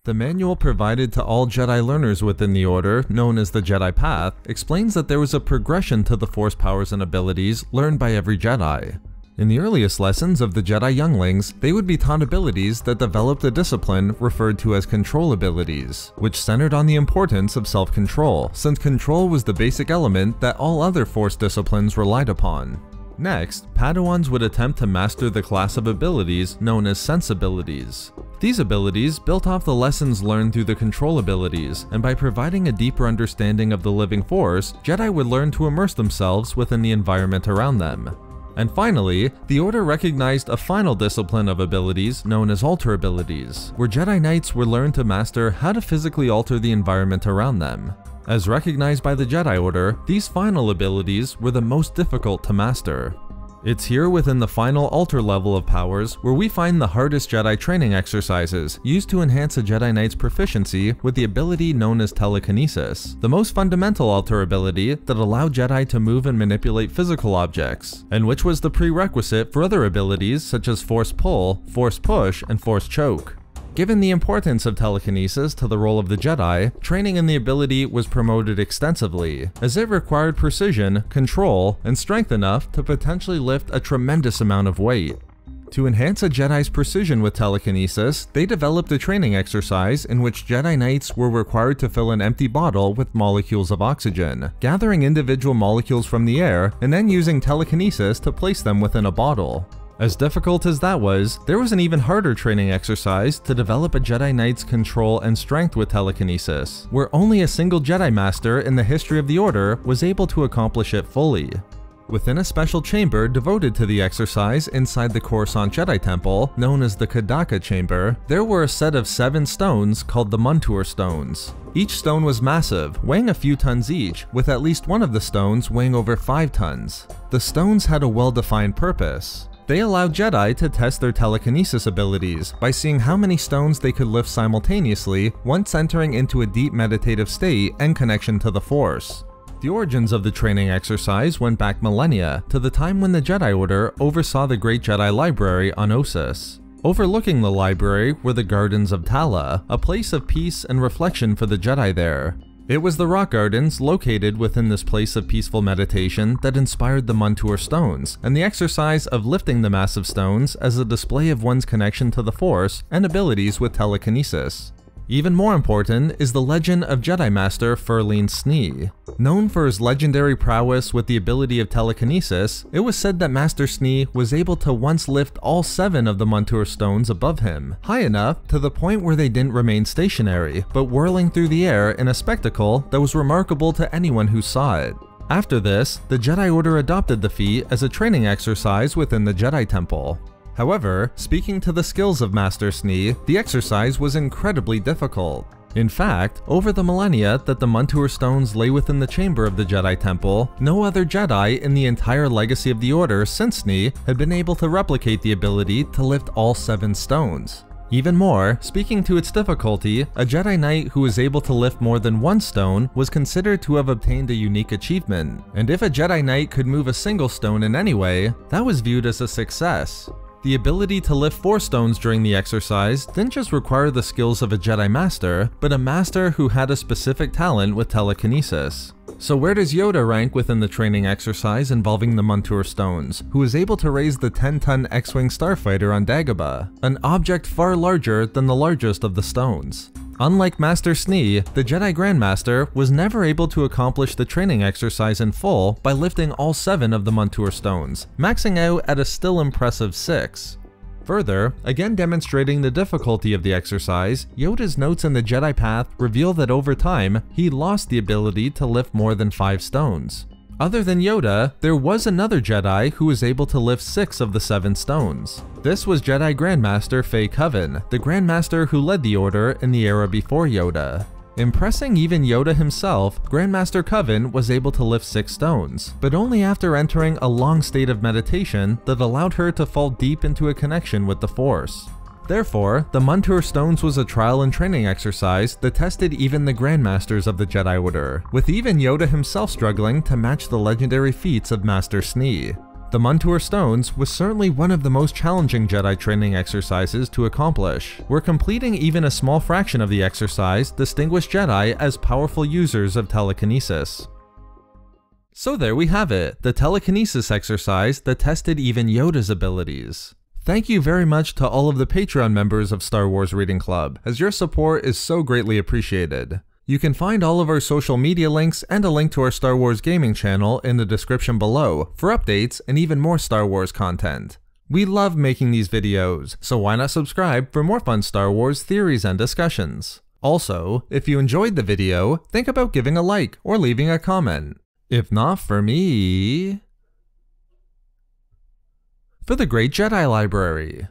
The manual provided to all Jedi learners within the Order, known as the Jedi Path, explains that there was a progression to the Force powers and abilities learned by every Jedi. In the earliest lessons of the Jedi younglings, they would be taught abilities that developed a discipline referred to as control abilities, which centered on the importance of self-control, since control was the basic element that all other Force disciplines relied upon. Next, Padawans would attempt to master the class of abilities known as sense abilities. These abilities built off the lessons learned through the control abilities, and by providing a deeper understanding of the living Force, Jedi would learn to immerse themselves within the environment around them. And finally, the Order recognized a final discipline of abilities known as alter abilities, where Jedi Knights would learn to master how to physically alter the environment around them. As recognized by the Jedi Order, these final abilities were the most difficult to master. It's here within the final altar level of powers where we find the hardest Jedi training exercises used to enhance a Jedi Knight's proficiency with the ability known as Telekinesis, the most fundamental altar ability that allowed Jedi to move and manipulate physical objects, and which was the prerequisite for other abilities such as Force Pull, Force Push, and Force Choke. Given the importance of telekinesis to the role of the Jedi, training in the ability was promoted extensively, as it required precision, control, and strength enough to potentially lift a tremendous amount of weight. To enhance a Jedi's precision with telekinesis, they developed a training exercise in which Jedi Knights were required to fill an empty bottle with molecules of oxygen, gathering individual molecules from the air and then using telekinesis to place them within a bottle. As difficult as that was, there was an even harder training exercise to develop a Jedi Knight's control and strength with telekinesis, where only a single Jedi Master in the history of the Order was able to accomplish it fully. Within a special chamber devoted to the exercise inside the Coruscant Jedi Temple, known as the Kadaka Chamber, there were a set of 7 stones called the Muntur Stones. Each stone was massive, weighing a few tons each, with at least one of the stones weighing over 5 tons. The stones had a well-defined purpose. They allowed Jedi to test their telekinesis abilities by seeing how many stones they could lift simultaneously once entering into a deep meditative state and connection to the Force. The origins of the training exercise went back millennia to the time when the Jedi Order oversaw the Great Jedi Library on Ossus. Overlooking the library were the Gardens of Tala, a place of peace and reflection for the Jedi there. It was the rock gardens located within this place of peaceful meditation that inspired the Muntur Stones, and the exercise of lifting the massive stones as a display of one's connection to the Force and abilities with telekinesis. Even more important is the legend of Jedi Master Firleen Snee. Known for his legendary prowess with the ability of telekinesis, it was said that Master Snee was able to once lift all 7 of the Muntur Stones above him, high enough to the point where they didn't remain stationary, but whirling through the air in a spectacle that was remarkable to anyone who saw it. After this, the Jedi Order adopted the feat as a training exercise within the Jedi Temple. However, speaking to the skills of Master Snee, the exercise was incredibly difficult. In fact, over the millennia that the Muntur Stones lay within the chamber of the Jedi Temple, no other Jedi in the entire legacy of the Order since Snee had been able to replicate the ability to lift all 7 stones. Even more, speaking to its difficulty, a Jedi Knight who was able to lift more than 1 stone was considered to have obtained a unique achievement, and if a Jedi Knight could move a single stone in any way, that was viewed as a success. The ability to lift 4 stones during the exercise didn't just require the skills of a Jedi Master, but a Master who had a specific talent with telekinesis. So where does Yoda rank within the training exercise involving the Muntur Stones, who was able to raise the 10-ton X-Wing starfighter on Dagobah, an object far larger than the largest of the stones? Unlike Master Snee, the Jedi Grandmaster was never able to accomplish the training exercise in full by lifting all 7 of the Muntur Stones, maxing out at a still impressive 6. Further, again demonstrating the difficulty of the exercise, Yoda's notes in the Jedi Path reveal that over time, he lost the ability to lift more than 5 stones. Other than Yoda, there was another Jedi who was able to lift 6 of the 7 stones. This was Jedi Grandmaster Faye Coven, the Grandmaster who led the Order in the era before Yoda. Impressing even Yoda himself, Grandmaster Coven was able to lift 6 stones, but only after entering a long state of meditation that allowed her to fall deep into a connection with the Force. Therefore, the Muntur Stones was a trial and training exercise that tested even the Grandmasters of the Jedi Order, with even Yoda himself struggling to match the legendary feats of Master Snee. The Muntur Stones was certainly one of the most challenging Jedi training exercises to accomplish, where completing even a small fraction of the exercise distinguished Jedi as powerful users of telekinesis. So there we have it, the telekinesis exercise that tested even Yoda's abilities. Thank you very much to all of the Patreon members of Star Wars Reading Club, as your support is so greatly appreciated. You can find all of our social media links and a link to our Star Wars gaming channel in the description below for updates and even more Star Wars content. We love making these videos, so why not subscribe for more fun Star Wars theories and discussions. Also, if you enjoyed the video, think about giving a like or leaving a comment. If not for me, for the Great Jedi Library.